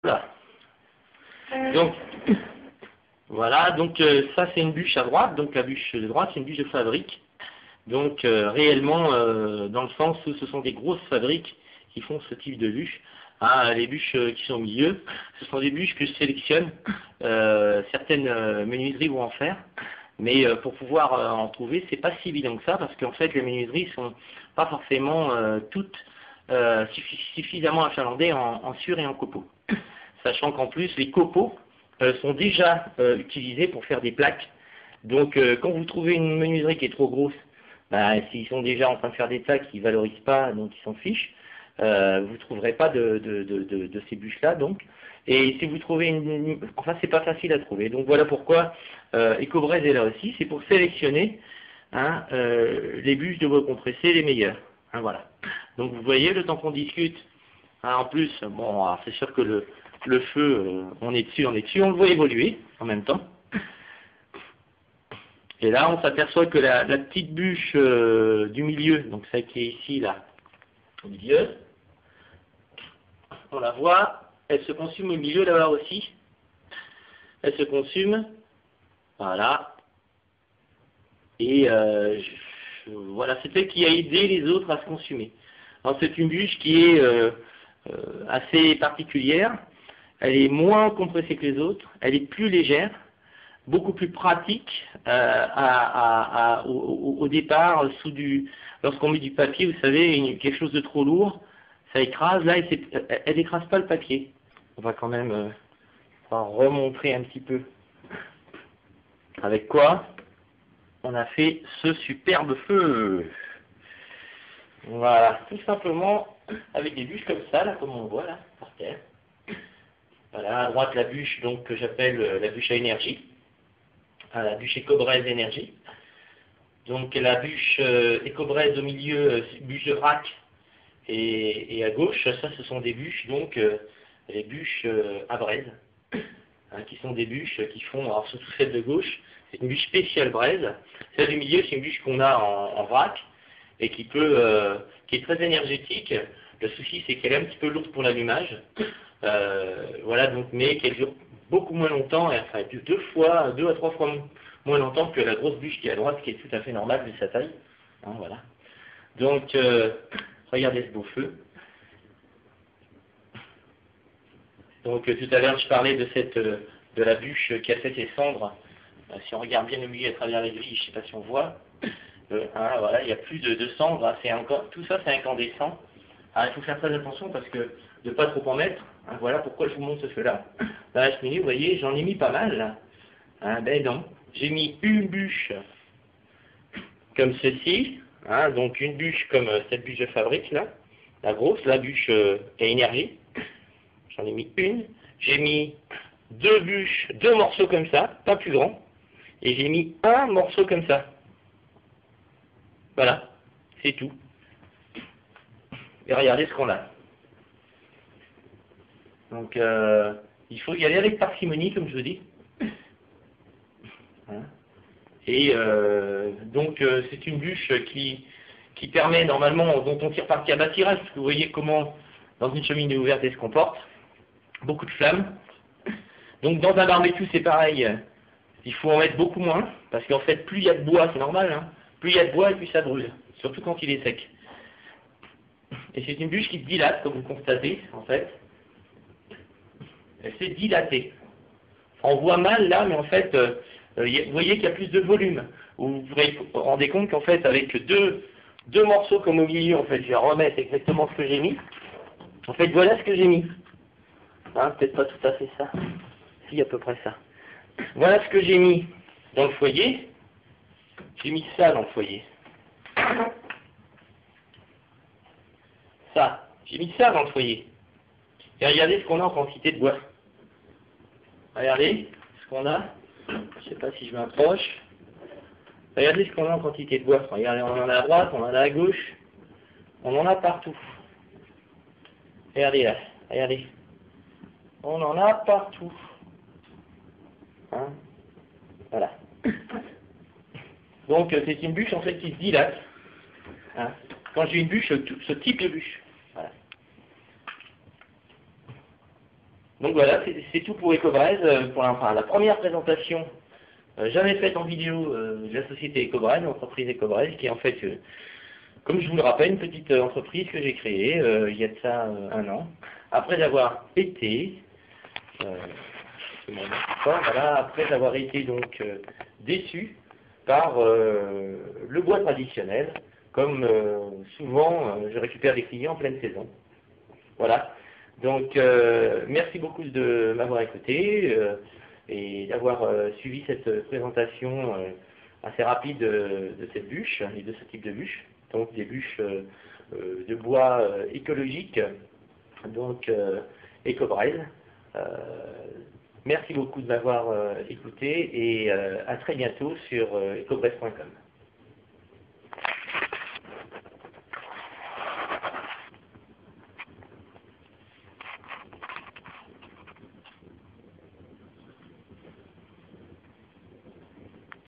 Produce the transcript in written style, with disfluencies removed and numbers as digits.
Voilà. Donc, voilà, donc ça c'est une bûche à droite, donc la bûche de droite c'est une bûche de fabrique. Donc réellement, dans le sens où ce sont des grosses fabriques qui font ce type de bûche. Ah, les bûches qui sont au milieu, ce sont des bûches que je sélectionne. Certaines menuiseries vont en faire, mais pour pouvoir en trouver, c'est pas si évident que ça, parce qu'en fait les menuiseries sont pas forcément toutes suffisamment achalandées en sur et en copeaux. Sachant qu'en plus les copeaux sont déjà utilisés pour faire des plaques. Donc quand vous trouvez une menuiserie qui est trop grosse, bah, s'ils sont déjà en train de faire des plaques, ils ne valorisent pas, donc ils s'en fichent. Vous ne trouverez pas de ces bûches-là, donc. Et si vous trouvez enfin, c'est pas facile à trouver. Donc voilà pourquoi Ecobrez est là aussi, c'est pour sélectionner hein, les bûches de bois compressé les meilleures. Hein, voilà. Donc vous voyez, le temps qu'on discute, hein, en plus, bon, alors c'est sûr que le feu, on est dessus, on le voit évoluer en même temps. Et là, on s'aperçoit que la petite bûche du milieu, donc celle qui est ici, là, au milieu, on la voit, elle se consume au milieu là-bas aussi. Elle se consume, voilà. Et voilà, c'est elle qui a aidé les autres à se consumer. Alors c'est une bûche qui est assez particulière. Elle est moins compressée que les autres, elle est plus légère, beaucoup plus pratique au départ, lorsqu'on met du papier, vous savez, quelque chose de trop lourd, ça écrase, là, elle n'écrase pas le papier. On va quand même remontrer un petit peu avec quoi on a fait ce superbe feu. Voilà, tout simplement avec des bûches comme ça, là, comme on voit là, par terre. Voilà, à droite la bûche donc, que j'appelle la bûche à énergie. La bûche Ecobrez énergie. Donc la bûche Ecobrez au milieu, bûche de vrac, et à gauche, ça ce sont des bûches, donc les bûches à braise, hein, qui sont des bûches qui font, alors surtout celle de gauche, c'est une bûche spéciale braise. Celle du milieu, c'est une bûche qu'on a en vrac, et qui est très énergétique. Le souci, c'est qu'elle est un petit peu lourde pour l'allumage. Voilà, donc, mais qu'elle dure beaucoup moins longtemps, enfin 2 à 3 fois moins longtemps que la grosse bûche qui est à droite, qui est tout à fait normale vu sa taille. Hein, voilà. Donc, regardez ce beau feu. Donc, tout à l'heure, je parlais de la bûche qui a fait ses cendres. Si on regarde bien au milieu à travers les grilles, je ne sais pas si on voit. Hein, voilà, il y a plus de cendres. Hein, tout ça, c'est incandescent. Alors, il faut faire très attention parce que de ne pas trop en mettre. Hein, voilà pourquoi je vous montre ce feu-là. Dans la cheminée, vous voyez, j'en ai mis pas mal. Là. Hein, ben non, j'ai mis une bûche comme ceci. Hein, donc une bûche comme cette bûche de fabrique, là. La grosse, la bûche à énergie. J'en ai mis une. J'ai mis 2 bûches, 2 morceaux comme ça, pas plus grands. Et j'ai mis un morceau comme ça. Voilà, c'est tout. Et regardez ce qu'on a. Donc, il faut y aller avec parcimonie, comme je vous dis. Hein. Et donc, c'est une bûche qui permet normalement, dont on tire par câble à tirage, parce que vous voyez comment, dans une cheminée ouverte, elle se comporte. Beaucoup de flammes. Donc, dans un barbecue, c'est pareil. Il faut en mettre beaucoup moins, parce qu'en fait, plus il y a de bois, c'est normal, hein, plus il y a de bois et plus ça brûle, surtout quand il est sec. Et c'est une bûche qui se dilate, comme vous constatez, en fait. Elle s'est dilatée. On voit mal là, mais en fait, vous voyez qu'il y a plus de volume. Vous vous rendez compte qu'en fait, avec deux morceaux comme au milieu, en fait, je vais remettre exactement ce que j'ai mis. En fait, voilà ce que j'ai mis. Hein, peut-être pas tout à fait ça. Si, à peu près ça. Voilà ce que j'ai mis dans le foyer. J'ai mis ça dans le foyer. Ça. J'ai mis ça dans le foyer. Et regardez ce qu'on a en quantité de bois. Regardez ce qu'on a. Je ne sais pas si je m'approche. Regardez ce qu'on a en quantité de bois. Regardez, on en a à droite, on en a à gauche. On en a partout. Regardez là. Regardez. On en a partout. Hein, voilà. Donc c'est une bûche en fait qui se dilate. Hein. Quand j'ai une bûche, ce type de bûche. Voilà. Donc voilà, c'est tout pour Ecobraise, pour la première présentation jamais faite en vidéo de la société Ecobraise, l'entreprise Ecobraise, qui est en fait, comme je vous le rappelle, une petite entreprise que j'ai créée il y a de ça un an, après avoir été, voilà, après avoir été donc déçu par le bois traditionnel, comme souvent je récupère des clients en pleine saison. Voilà. Donc, merci beaucoup de m'avoir écouté et d'avoir suivi cette présentation assez rapide de cette bûche et de ce type de bûche. Donc, des bûches de bois écologiques, donc Ecobraise. Merci beaucoup de m'avoir écouté et à très bientôt sur ecobraise.com.